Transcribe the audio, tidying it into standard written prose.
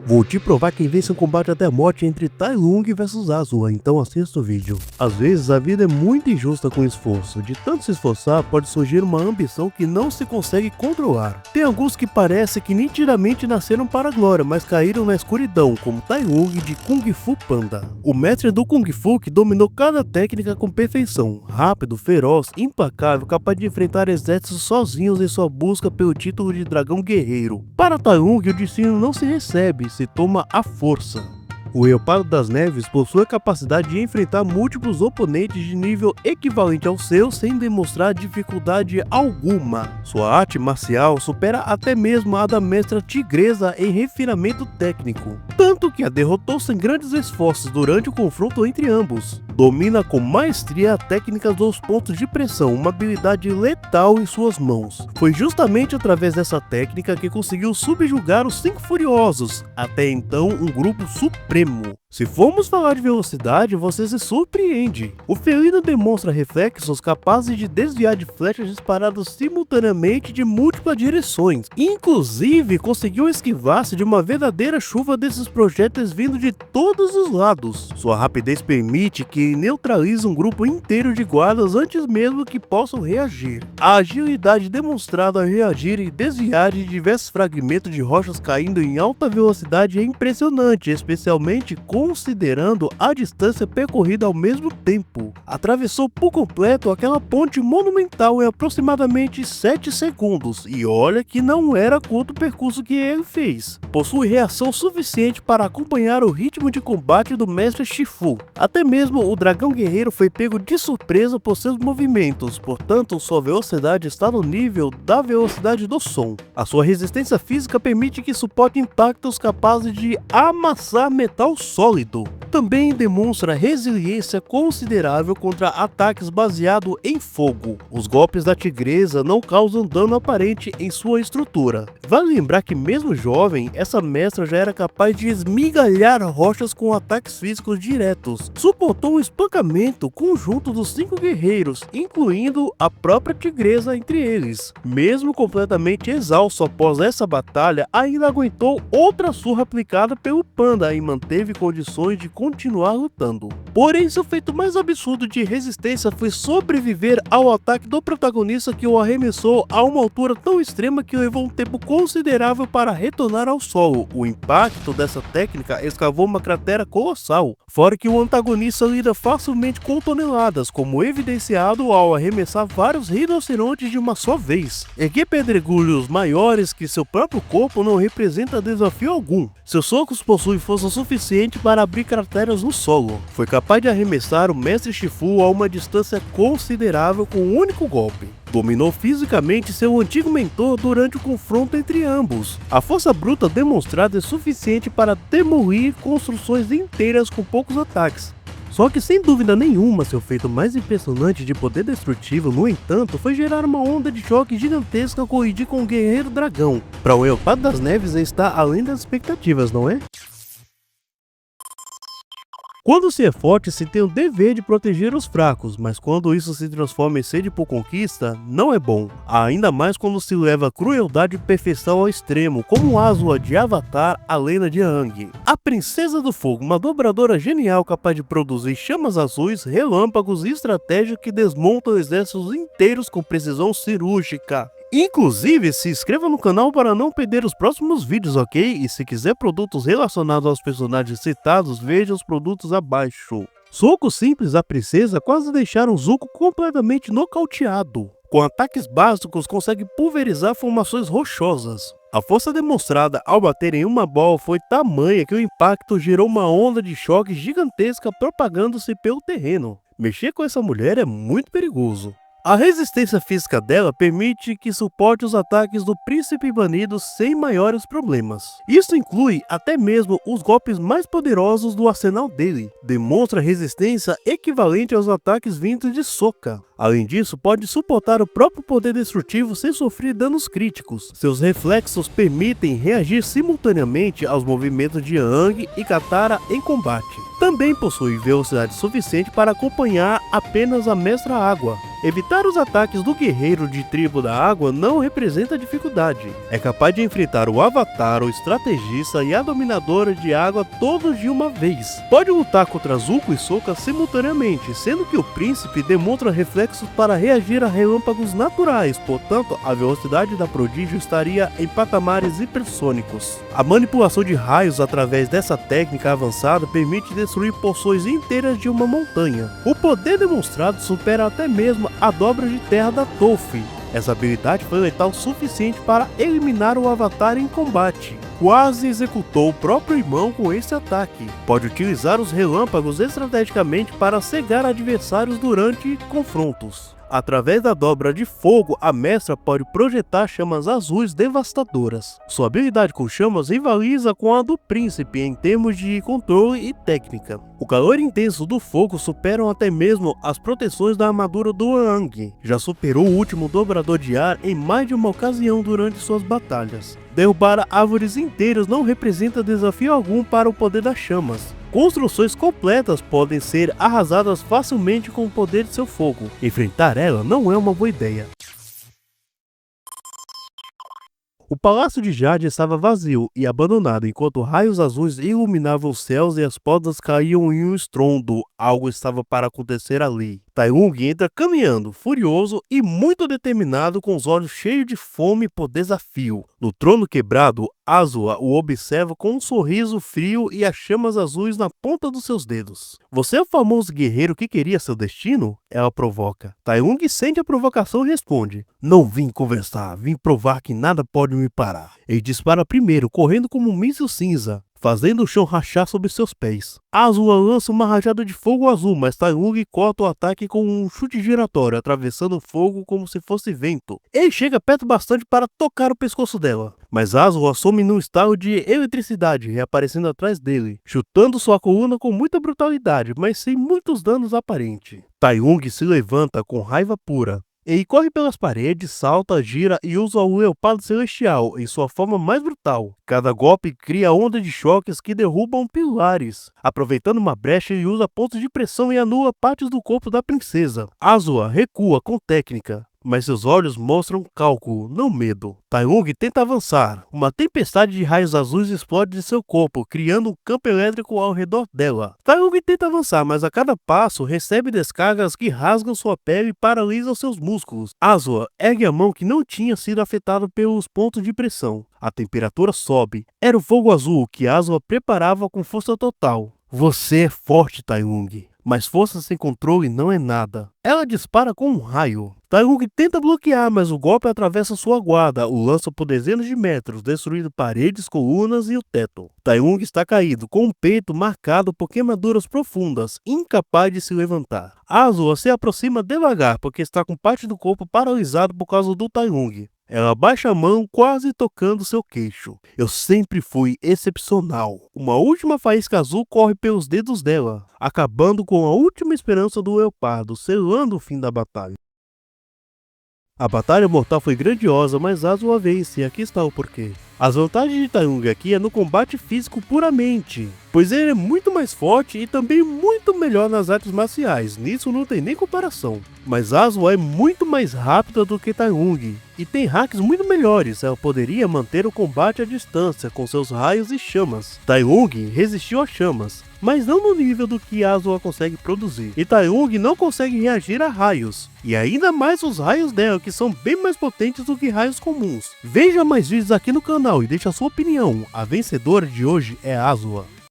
Vou te provar quem vence um combate até a morte entre Tai Lung vs Azula, então assista o vídeo. Às vezes a vida é muito injusta com o esforço, de tanto se esforçar pode surgir uma ambição que não se consegue controlar. Tem alguns que parece que nitidamente nasceram para a glória, mas caíram na escuridão, como Tai Lung de Kung Fu Panda. O mestre do Kung Fu que dominou cada técnica com perfeição, rápido, feroz, implacável, capaz de enfrentar exércitos sozinhos em sua busca pelo título de dragão guerreiro. Para Tai Lung o destino não se recebe, se toma à força. O Leopardo das Neves possui a capacidade de enfrentar múltiplos oponentes de nível equivalente ao seu sem demonstrar dificuldade alguma. Sua arte marcial supera até mesmo a da mestra Tigresa em refinamento técnico, tanto que a derrotou sem grandes esforços durante o confronto entre ambos. Domina com maestria a técnica dos pontos de pressão, uma habilidade letal em suas mãos. Foi justamente através dessa técnica que conseguiu subjugar os 5 Furiosos, até então um grupo supremo. Se formos falar de velocidade, você se surpreende. O felino demonstra reflexos capazes de desviar de flechas disparadas simultaneamente de múltiplas direções. Inclusive, conseguiu esquivar-se de uma verdadeira chuva desses projéteis vindo de todos os lados. Sua rapidez permite que neutralize um grupo inteiro de guardas antes mesmo que possam reagir. A agilidade demonstrada a reagir e desviar de diversos fragmentos de rochas caindo em alta velocidade é impressionante, especialmente considerando a distância percorrida ao mesmo tempo. Atravessou por completo aquela ponte monumental em aproximadamente 7 segundos, e olha que não era curto o percurso que ele fez. Possui reação suficiente para acompanhar o ritmo de combate do mestre Shifu. Até mesmo o dragão guerreiro foi pego de surpresa por seus movimentos, portanto sua velocidade está no nível da velocidade do som. A sua resistência física permite que suporte impactos capazes de amassar metal sólido. Também demonstra resiliência considerável contra ataques baseados em fogo. Os golpes da Tigresa não causam dano aparente em sua estrutura. Vale lembrar que mesmo jovem, essa mestra já era capaz de esmigalhar rochas com ataques físicos diretos. Suportou um espancamento conjunto dos 5 guerreiros, incluindo a própria Tigresa entre eles. Mesmo completamente exausto após essa batalha, ainda aguentou outra surra aplicada pelo Panda e manteve condições de continuar lutando. Porém, seu feito mais absurdo de resistência foi sobreviver ao ataque do protagonista, que o arremessou a uma altura tão extrema que levou um tempo considerável para retornar ao solo. O impacto dessa técnica escavou uma cratera colossal, fora que o antagonista lida facilmente com toneladas, como evidenciado ao arremessar vários rinocerontes de uma só vez. Erguer pedregulhos maiores que seu próprio corpo não representa desafio algum. Seus socos possuem força suficiente para abrir crateras no solo. Foi capaz de arremessar o mestre Shifu a uma distância considerável com um único golpe. Dominou fisicamente seu antigo mentor durante o confronto entre ambos. A força bruta demonstrada é suficiente para demolir construções inteiras com poucos ataques. Só que sem dúvida nenhuma, seu feito mais impressionante de poder destrutivo, no entanto, foi gerar uma onda de choque gigantesca ao colidir com o Guerreiro Dragão. Para o Leopardo das Neves está além das expectativas, não é? Quando se é forte, se tem o dever de proteger os fracos, mas quando isso se transforma em sede por conquista, não é bom. Ainda mais quando se leva crueldade e perfeição ao extremo, como Azula de Avatar, a lenda de Aang. A Princesa do Fogo, uma dobradora genial capaz de produzir chamas azuis, relâmpagos e estratégias que desmontam exércitos inteiros com precisão cirúrgica. Inclusive, se inscreva no canal para não perder os próximos vídeos, ok? E se quiser produtos relacionados aos personagens citados, veja os produtos abaixo. Socos simples da princesa quase deixaram Zuko completamente nocauteado. Com ataques básicos, consegue pulverizar formações rochosas. A força demonstrada ao bater em uma bola foi tamanha que o impacto gerou uma onda de choque gigantesca propagando-se pelo terreno. Mexer com essa mulher é muito perigoso. A resistência física dela permite que suporte os ataques do Príncipe Banido sem maiores problemas. Isso inclui até mesmo os golpes mais poderosos do arsenal dele. Demonstra resistência equivalente aos ataques vindos de Sokka. Além disso, pode suportar o próprio poder destrutivo sem sofrer danos críticos. Seus reflexos permitem reagir simultaneamente aos movimentos de Aang e Katara em combate. Também possui velocidade suficiente para acompanhar apenas a Mestra Água. Evitar os ataques do guerreiro de tribo da água não representa dificuldade. É capaz de enfrentar o Avatar, o estrategista e a dominadora de água todos de uma vez. Pode lutar contra Zuko e Sokka simultaneamente, sendo que o príncipe demonstra reflexos para reagir a relâmpagos naturais, portanto a velocidade da prodígio estaria em patamares hipersônicos. A manipulação de raios através dessa técnica avançada permite destruir porções inteiras de uma montanha. O poder demonstrado supera até mesmo a dobra de terra da Toph. Essa habilidade foi letal o suficiente para eliminar o Avatar em combate. Quase executou o próprio irmão com esse ataque. Pode utilizar os relâmpagos estrategicamente para cegar adversários durante confrontos. Através da dobra de fogo, a mestra pode projetar chamas azuis devastadoras. Sua habilidade com chamas rivaliza com a do príncipe em termos de controle e técnica. O calor intenso do fogo supera até mesmo as proteções da armadura do Aang. Já superou o último dobrador de ar em mais de uma ocasião durante suas batalhas. Derrubar árvores inteiras não representa desafio algum para o poder das chamas. Construções completas podem ser arrasadas facilmente com o poder de seu fogo. Enfrentar ela não é uma boa ideia. O Palácio de Jade estava vazio e abandonado enquanto raios azuis iluminavam os céus e as portas caíam em um estrondo. Algo estava para acontecer ali. Tai Lung entra caminhando, furioso e muito determinado, com os olhos cheios de fome por desafio. No trono quebrado, Azula o observa com um sorriso frio e as chamas azuis na ponta dos seus dedos. Você é o famoso guerreiro que queria seu destino? Ela provoca. Tai Lung sente a provocação e responde: não vim conversar, vim provar que nada pode me parar. Ele dispara primeiro, correndo como um míssil cinza, fazendo o chão rachar sob seus pés. Azula lança uma rajada de fogo azul, mas Tai Lung corta o ataque com um chute giratório, atravessando o fogo como se fosse vento. Ele chega perto bastante para tocar o pescoço dela, mas Azula some num estalo de eletricidade, reaparecendo atrás dele, chutando sua coluna com muita brutalidade, mas sem muitos danos aparentes. Tai Lung se levanta com raiva pura. Ele corre pelas paredes, salta, gira e usa o leopardo celestial em sua forma mais brutal. Cada golpe cria onda de choques que derrubam pilares. Aproveitando uma brecha, ele usa pontos de pressão e anula partes do corpo da princesa. Azula recua com técnica, mas seus olhos mostram cálculo, não medo. Tai Lung tenta avançar. Uma tempestade de raios azuis explode de seu corpo, criando um campo elétrico ao redor dela. Tai Lung tenta avançar, mas a cada passo recebe descargas que rasgam sua pele e paralisam seus músculos. Azula ergue a mão que não tinha sido afetada pelos pontos de pressão. A temperatura sobe. Era o fogo azul que Azula preparava com força total. Você é forte, Tai Lung, mas força sem controle não é nada. Ela dispara com um raio. Tai Lung tenta bloquear, mas o golpe atravessa sua guarda, o lança por dezenas de metros, destruindo paredes, colunas e o teto. Tai Lung está caído, com o peito marcado por queimaduras profundas, incapaz de se levantar. Azula se aproxima devagar, porque está com parte do corpo paralisado por causa do Tai Lung. Ela baixa a mão, quase tocando seu queixo. Eu sempre fui excepcional. Uma última faísca azul corre pelos dedos dela, acabando com a última esperança do leopardo, selando o fim da batalha. A batalha mortal foi grandiosa, mas Azula vence, e aqui está o porquê. As vantagens de Tai Lung aqui é no combate físico puramente, pois ele é muito mais forte e também muito melhor nas artes marciais, nisso não tem nem comparação. Mas Azula é muito mais rápida do que Tai Lung, e tem hacks muito melhores. Ela poderia manter o combate à distância com seus raios e chamas. Tai Lung resistiu às chamas, mas não no nível do que Azula consegue produzir. E Tai Lung não consegue reagir a raios, e ainda mais os raios dela, que são bem mais potentes do que raios comuns. Veja mais vídeos aqui no canal e deixe a sua opinião. A vencedora de hoje é Azula.